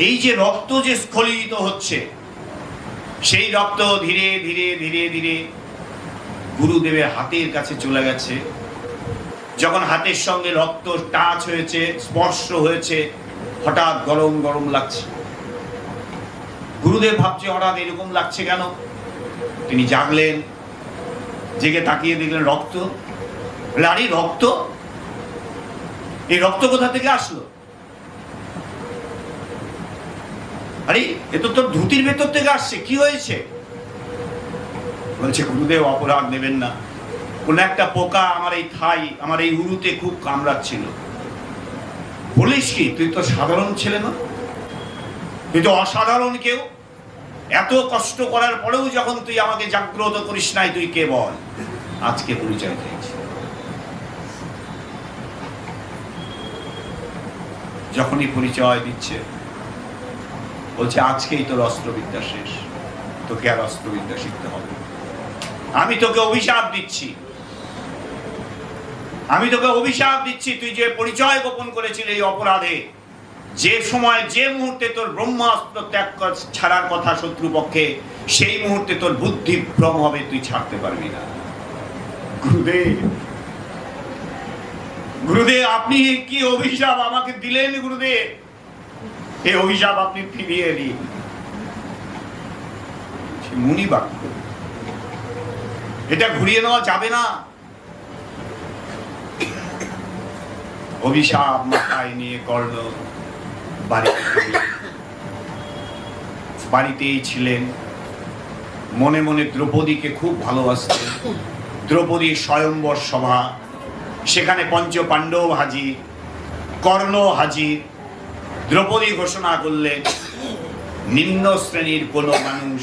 এই যে রক্ত যে স্খলিত হচ্ছে, সেই রক্ত ধীরে ধীরে ধীরে ধীরে গুরুদেবের হাতের কাছে চলে গেছে। যখন হাতের সঙ্গে রক্ত টাচ হয়েছে, স্পর্শ হয়েছে, হঠাৎ গরম গরম লাগছে। গুরুদেব ভাবছে হঠাৎ এরকম লাগছে কেন। তিনি জাগলেন, জেগে তাকিয়ে দেখলেন রক্ত। আরে রক্ত, এই রক্ত কোথা থেকে আসলো? আরে এ তো তোর ধুতির ভেতর থেকে আসছে, কি হয়েছে? বলছে গুরুদেব অপরাধ নেবেন না, কোন একটা পোকা আমার এই থাই, আমার এই উরুতে খুব কামড়াচ্ছিল। বলিস কি, তুই তো সাধারণ ছেলে না, তুই তো অসাধারণ কেউ। এত কষ্ট করার পরেও যখন তুই আমাকে জাগ্রত করিস নাই, তুই কে বল? আজকে পরিচয় পেয়েছি। যখনই পরিচয় দিচ্ছে বলছে আজকেই তোর অস্ত্রবিদ্যা শেষ, তোকে আর অস্ত্রবিদ্যা শিখতে হবে। আমি তোকে অভিশাপ দিচ্ছি, আমি তোকে অভিশাপ দিচ্ছি, তুই যে পরিচয় গোপন করেছিলি এই অপরাধে, যে সময় যে মুহূর্তে তোর ব্রহ্মাস্ত্র ত্যাগ ছাড়ার কথা শত্রুপক্ষে, সেই মুহূর্তে তোর বুদ্ধি ভ্রম হবে, তুই ছাড়তে পারবি না। গুরুদেব, গুরুদেব আপনি কি অভিশাপ আমাকে দিলেন? গুরুদেব, এই অভিশাপ আপনি ফিরিয়ে দিন। মুনি বাক্য, এটা ঘুরিয়ে নেওয়া যাবে না। অভিশাপ মাথায় নিয়ে কর্ণ বাড়িতেই ছিলেন। মনে মনে দ্রৌপদীকে খুব ভালোবাসতেন। দ্রৌপদীর স্বয়ম্বর সভা, সেখানে পঞ্চ পাণ্ডব হাজির, কর্ণ হাজির। দ্রৌপদী ঘোষণা করলেন নিম্ন শ্রেণীর কোন মানুষ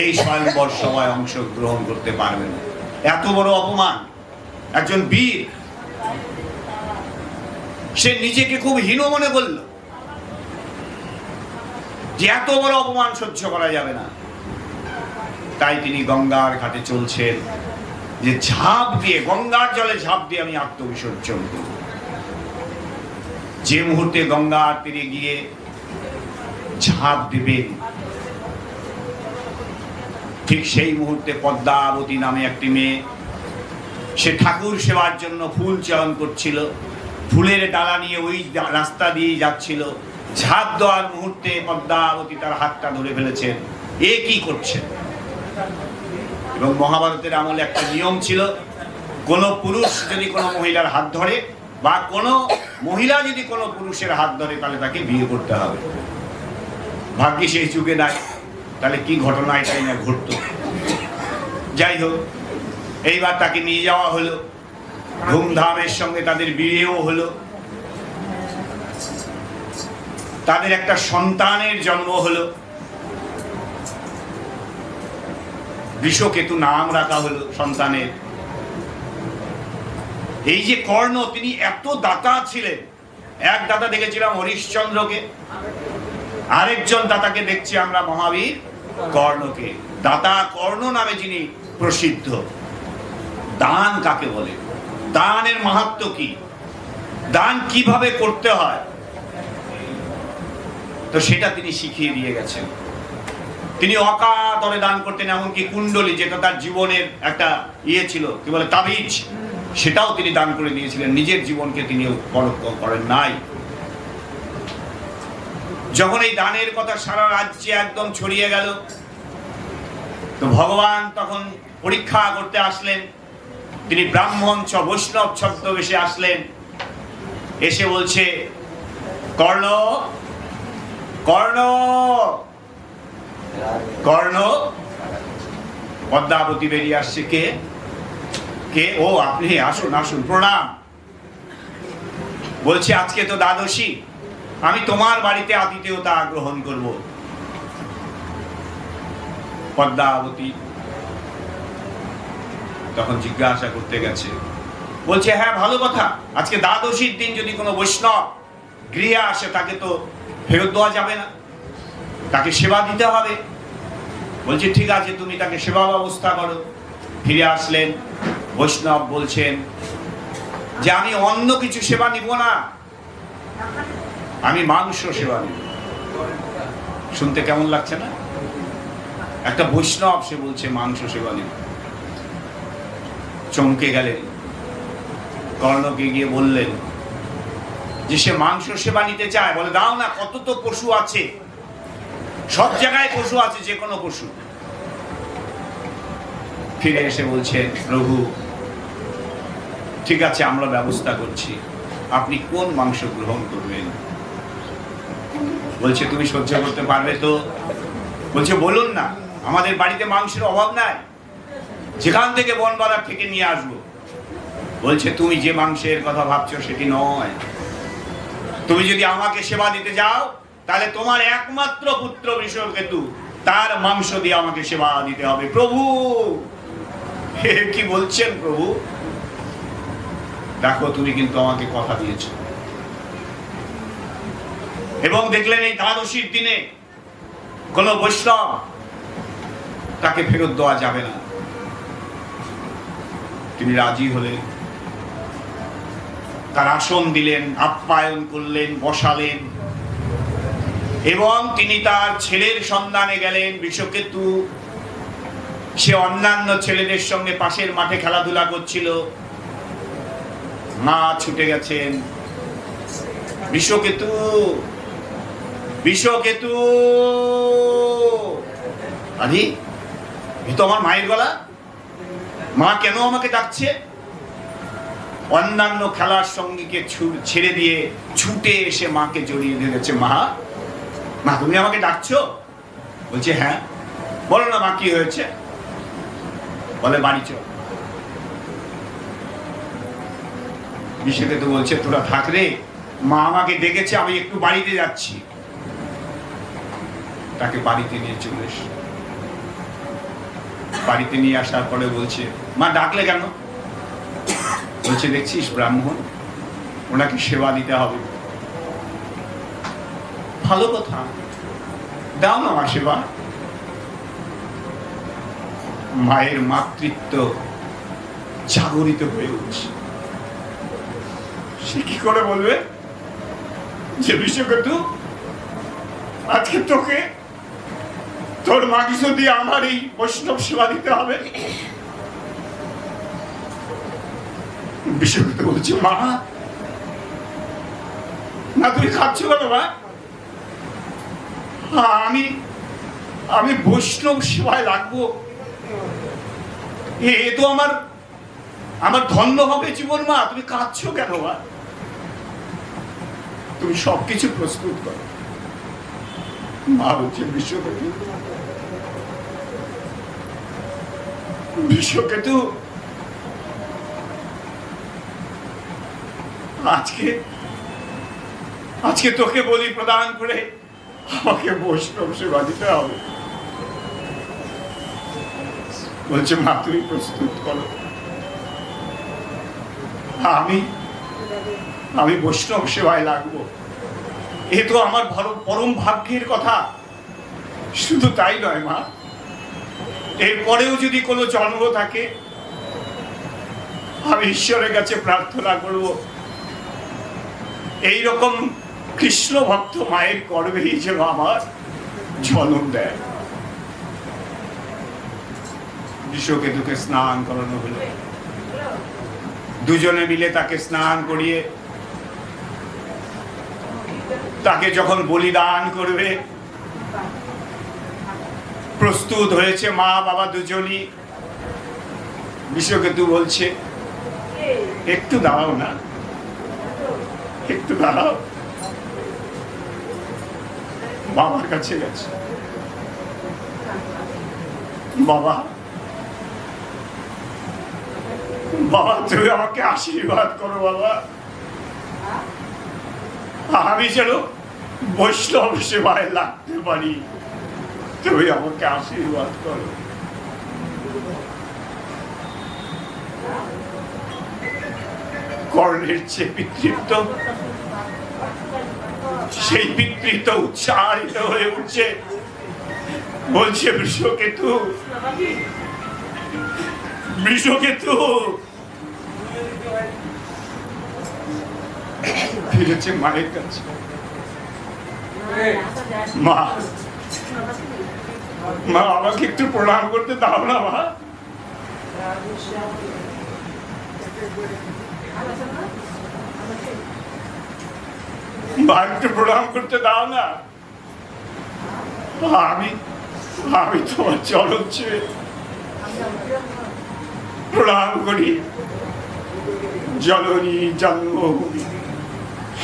এই স্বয়ম্বর সভায় অংশগ্রহণ করতে পারবে না। এত বড় অপমান! একজন বীর, সে নিজেকে খুব হীন মনে করল যে এত বড় অপমান সহ্য করা যাবে না। তাই তিনি গঙ্গার ঘাটে চলছেন, যে ঝাঁপ দিয়ে, গঙ্গার জলে ঝাঁপ দিয়ে আমি আত্মবিসর্জন করব। যে মুহূর্তে গঙ্গার তীরে গিয়ে ঝাঁপ দেবেন, ঠিক সেই মুহূর্তে পদ্মাবতী নামে একটি মেয়ে, সে ঠাকুর সেবার জন্য ফুল চয়ন করছিল, ফুলের ডালা নিয়ে ওই রাস্তা দিয়ে যাচ্ছিল। ঝাঁপ দেওয়ার মুহূর্তে পদ্মাবতী তার হাতটা ধরে ফেলেছেন। এ কি করছে? এবং মহাভারতের আমলে একটা নিয়ম ছিল, কোন পুরুষ যদি কোনো মহিলার হাত ধরে, বা কোনো মহিলা যদি কোনো পুরুষের হাত ধরে, তাহলে তাকে বিয়ে করতে হবে। ভাগ্যে সেই যুগে নাই, তাহলে কি ঘটনা এটাই না ঘটতো। যাই হোক, এইবার তাকে নিয়ে যাওয়া হলো, ধুমধামের সঙ্গে তাদের বিয়েও হলো। তাদের একটা সন্তানের জন্ম হলো, বৃষকেতু নাম রাখা হলো সন্তানের। এই যে কর্ণ, তিনি এত দাতা ছিলেন। এক দাতা দেখেছিলাম হরিশ্চন্দ্রকে, আরেকজন দাতাকে দেখছি আমরা মহাবীর কর্ণকে। দাতা কর্ণ নামে যিনি প্রসিদ্ধ। দান কাকে বলে, দানের মাহাত্ম্য কি, দান কিভাবে করতে হয়, তো সেটা তিনি শিখিয়ে দিয়ে গেছেন। তিনি অকাতরে দান করতেন, এমনকি কুণ্ডলী, যেটা তার জীবনের একটা ছিল, কি বলে, তাবিজ, সেটাও তিনি দান করে দিয়েছিলেন। নিজের জীবনকে তিনি পরোক্ষ করেন নাই। যখন এই দানের কথা সারা রাজ্যে একদম ছড়িয়ে গেল, তো ভগবান তখন পরীক্ষা করতে আসলেন। তিনি ব্রাহ্মণ বৈষ্ণব ছদ্মবেশে আসলেন। এসে বলছে, কর্ণ, কর্ণ, কর্ণ। পদ্মাবতী বেরিয়ে আসছে। কে? কে? ও আপনি, আসুন আসুন, প্রণাম। বলছে আজকে তো দ্বাদশী, আমি তোমার বাড়িতে আতিথেয়তা গ্রহণ করব। পদ্মাবতী তখন জিজ্ঞাসা করতে গেছে, বলছে হ্যাঁ ভালো কথা, আজকে দ্বাদশীর দিন যদি কোনো বৈষ্ণব গৃহে আসে, তাকে তো ফেরত দেওয়া যাবে না, তাকে সেবা দিতে হবে। বলছে ঠিক আছে, তুমি তাকে সেবা ব্যবস্থা করো। ফিরে আসলেন, বৈষ্ণব বলছেন যে আমি অন্য কিছু সেবা নিব না, আমি মাংস সেবা নেব। শুনতে কেমন লাগছে না? একটা বৈষ্ণব সে বলছে মাংস সেবা নেব। চমকে গেলেন। কর্ণকে গিয়ে বললেন যে সে মাংস সেবা নিতে চায়। বলে দাও না, কত তো পশু আছে, সব জায়গায় পশু আছে, যে কোনো পশু। ফিরে এসে বলছে, প্রভু ঠিক আছে, আমরা ব্যবস্থা করছি, আপনি কোন মাংস গ্রহণ করবেন? বলছে তুমি সহ্য করতে পারবে তো? বলছে বলুন না, আমাদের বাড়িতে মাংসের অভাব নাই, যেখান থেকে বনবাজার থেকে নিয়ে আসবো। বলছে তুমি যে মাংসের কথা ভাবছো সেটি নয়। তুমি যদি আমাকে সেবা দিতে যাও, তাহলে তোমার একমাত্র পুত্র বৃষকেতু, তার মাংস দিয়ে আমাকে সেবা দিতে হবে। প্রভু কি বলছেন প্রভু? দেখো তুমি কিন্তু আমাকে কথা দিয়েছো। এবং দেখলেন এই দ্বাদশীর দিনে কোন বৈষ্ণব তাকে ফেরত দেওয়া যাবে না। তিনি রাজি হলেন, তার আসন দিলেন, আপ্যায়ন করলেন, বসালেন, এবং তিনি তার ছেলের সন্ধানে গেলেন। বৃষকেতু সে অন্যান্য ছেলেদের সঙ্গে পাশের মাঠে খেলাধুলা করছিল। মা ছুটে গেছেন, বৃষকেতু, বৃষকেতু। আরে এ তো আমার মায়ের গলা, মা কেন আমাকে ডাকছে? অন্যান্য খেলার সঙ্গীকে ছেড়ে দিয়ে ছুটে এসে মাকে জড়িয়ে ধরেছে। মা, মা তুমি আমাকে ডাকছো? বলছে হ্যাঁ। বলো না মা, কি হয়েছে? বলে বাড়ি চল। বৃষকেতু বলছে তোরা থাক রে, মা আমাকে ডেকেছে, আমি একটু বাড়িতে যাচ্ছি। তাকে বাড়িতে নিয়ে চলে এসে, বাড়িতে নিয়ে আসার পরে বলছে মা ডাকলে কেন? বলছে দেখছিস ব্রাহ্মণ, ওনাকে সেবা দিতে হবে। ভালো কথা, দাও না মা সেবা। মায়ের মাতৃত্ব জাগরিত হয়ে উঠছে। সে কি করে বলবে যে বৃষকেতু আজকে তোকে তোর মাংস দিয়ে আমার এই বৈষ্ণব সেবা দিতে হবে? বৃষকেতু বলছে মা, না তুমি খাচ্ছ কেন মা? আমি বৈষ্ণব সেবায় লাগবো, এ তো আমার ধন্য হবে জীবন। মা তুমি কাঁদছ কেন? মা তুমি সবকিছু প্রস্তুত করো। মা বলছে বৃষকেতু, বৃষকেতু আজকে তোকে বলি প্রদান করে আমাকে বৈষ্ণব সেবা দিতে হবে। বলছে মা তুমি প্রস্তুত করো, আমি বৈষ্ণব সেবায় লাগবো। এ তো আমার পরম ভাগ্যের কথা। শুধু তাই নয় মা, এরপরেও যদি কোনো জন্ম থাকে, আমি ঈশ্বরের কাছে প্রার্থনা করব এইরকম কৃষ্ণ ভক্ত মায়ের গর্ভেই যেন আমার জন্ম দেয়। বৃষকেতুকে স্নান করানো হলো। দুজনে মিলে তাকে স্নান করিয়ে তাকে যখন বলিদান করবে প্রস্তুত হয়েছে মা বাবা দুজনই। বৃষকেতু বলছে একটু দাঁড়াও না, একটু দাঁড়াও। বাবার কাছে গেছে, বাবা বাবা তুমি আমাকে আশীর্বাদ করো বাবা, আমি যেন বৈষ্ণব সেবায় লাগতে পারি, তুমি আমাকে আশীর্বাদ করো। কর্ণের যে পিতৃত্ব, সেই পিতৃত্ব উচ্চারিত হয়ে উঠছে। বলছে বৃষকেতু, বৃষকেতু। ফিরেছে মায়ের কাছে। মা মা আমাকে একটু প্রণাম করতে দাও না মা। মা একটু প্রণাম করতে দাও না। আমি আমি তোমার চরণ ছুঁয়ে প্রণাম করি। জননী জন্মভূমি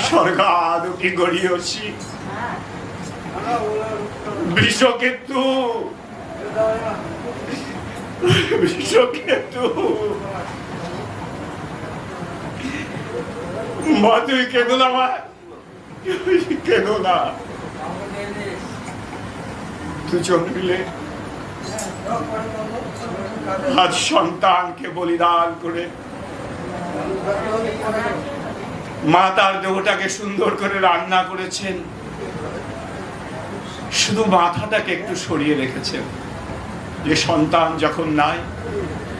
স্বর্গাদপি গড়িয়সি বিষকেতু বিষকেতু। মা তুই কেঁদো না মা, কেঁদো না। দুজন মিলে আজ সন্তানকে বলিদান করে মা তার দেহটাকে সুন্দর করে রান্না করেছেন, শুধু মাথাটাকে একটু সরিয়ে রেখেছেন যে সন্তান যখন নাই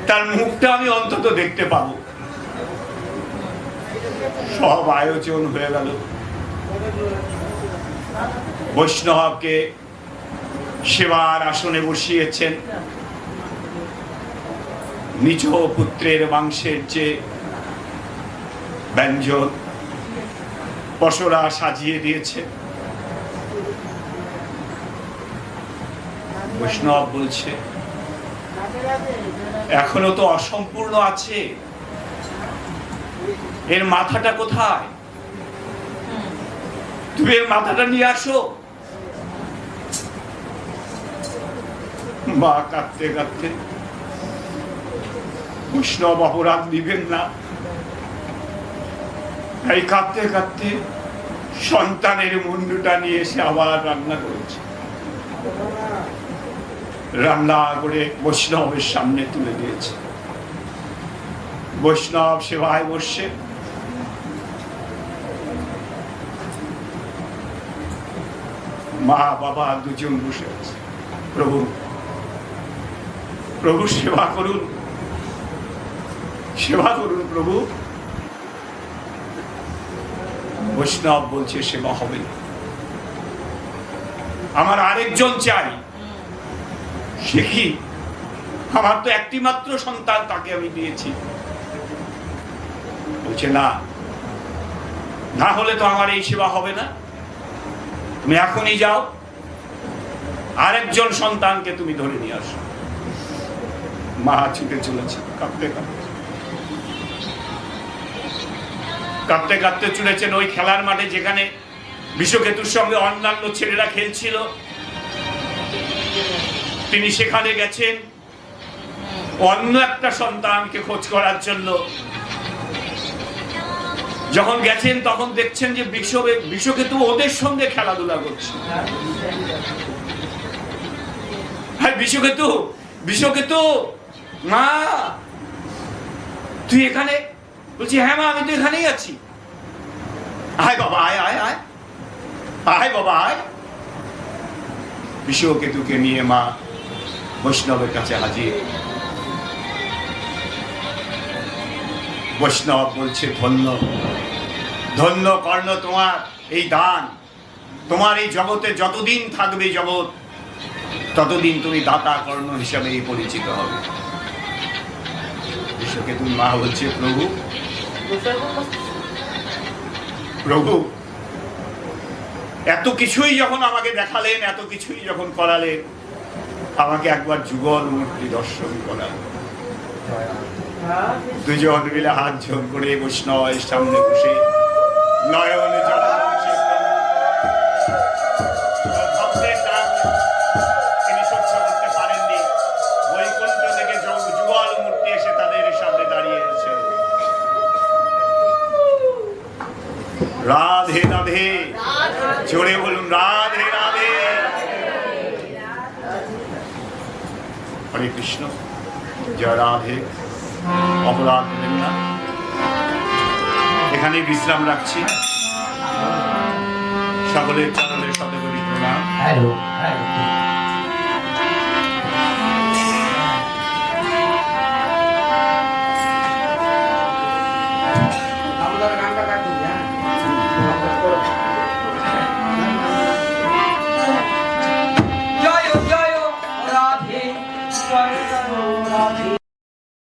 তার মুখটা আমি অন্তত দেখতে পাবো। সব আয়োজন হয়ে গেল। বৈষ্ণবকে সেবার আসনে বসিয়েছেন। নিজ পুত্রের মাংসের যে ব্যঞ্জন পসরা সাজিয়ে দিয়েছে। বৈষ্ণব বলছে এখনো তো অসম্পূর্ণ আছে, এর মাথাটা কোথায়? তুমি এর মাথাটা নিয়ে আসো। মা কাঁদতে কাঁদতে, বৈষ্ণব অপরাধ নিবেন না, এই কাঁদতে কাঁদতে সন্তানের মুন্ডুটা নিয়ে এসে আবার রান্না করেছে। রান্না করে বৈষ্ণবের সামনে তুলে দিয়েছে। বৈষ্ণব সেবায় বসছে। মা বাবা দুজন বসে আছে। প্রভু প্রভু সেবা করুন, সেবা করুন প্রভু। বৈষ্ণব বলছে সেবা হবে না, আমার আরেকজন চাই। সে কি? আমার তো একটি মাত্র সন্তান, তাকে আমি দিয়েছি। বলছে না, না হলে তো আমার এই সেবা হবে না। তুমি এখনই যাও, আরেকজন সন্তানকে তুমি ধরে নিয়ে আসো। মা ছুটে চলেছে, কাঁদতে কাঁদতে কাঁদতে কাঁদতে চলেছেন ওই খেলার মাঠে যেখানে বিষকেতুর সঙ্গে অন্যান্য ছেলেরা খেলছিল। তিনি সেখানে গেছেন অন্য একটা সন্তানকে খোঁজ করার জন্য। যখন গেছেন তখন দেখছেন যে বিষকেতু ওদের সঙ্গে খেলাধুলা করছে। হ্যাঁ, বিষকেতু বিষকেতু মা তুই এখানে? বলছি হ্যাঁ মা, আমি তো এখানেই আছি। আয় বাবা, আয় আয় আয় আয় বাবা আয়। বিষকেতুকে নিয়ে মা বৈষ্ণবের কাছে হাজির। বৈষ্ণব বলছে ধন্য ধন্য কর্ণ তোমার এই দান। তোমার এই জগতে যতদিন থাকবে জগৎ, ততদিন তুমি দাতা কর্ণ হিসাবে পরিচিত হবে। বিষকেতুর মা বলছে প্রভু প্রভু এত কিছুই যখন আমাকে দেখালেন, এত কিছুই যখন করালেন, আমাকে একবার যুগল মূর্তি দর্শন করালেন। দুজন মিলে হাত জোর করে বৈষ্ণবের সামনে বসে নয়নে তিনি সহ্য করতে পারেননি। বৈকুণ্ঠ থেকে যুগল মূর্তি এসে তাদের সামনে দাঁড়িয়েছে। রাধে রাধে, জোরে বলুন রাধে রাধে। হরে কৃষ্ণ, জয় রাধে। অপরাধ নেবেন না, এখানে বিশ্রাম রাখছি। সকলের চরণের শতকোটি প্রণাম।